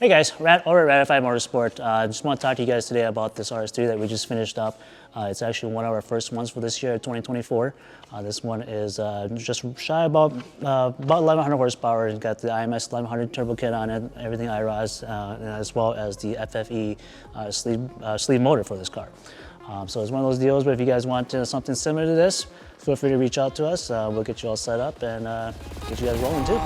Hey guys, over at Ratified Motorsport. I just want to talk to you guys today about this RS3 that we just finished up. It's actually one of our first ones for this year, 2024. This one is just shy about 1100 horsepower. It's got the IMS 1100 turbo kit on it, everything IROS, as well as the FFE sleeve motor for this car. So it's one of those deals where if you guys want something similar to this, feel free to reach out to us. We'll get you all set up and get you guys rolling too.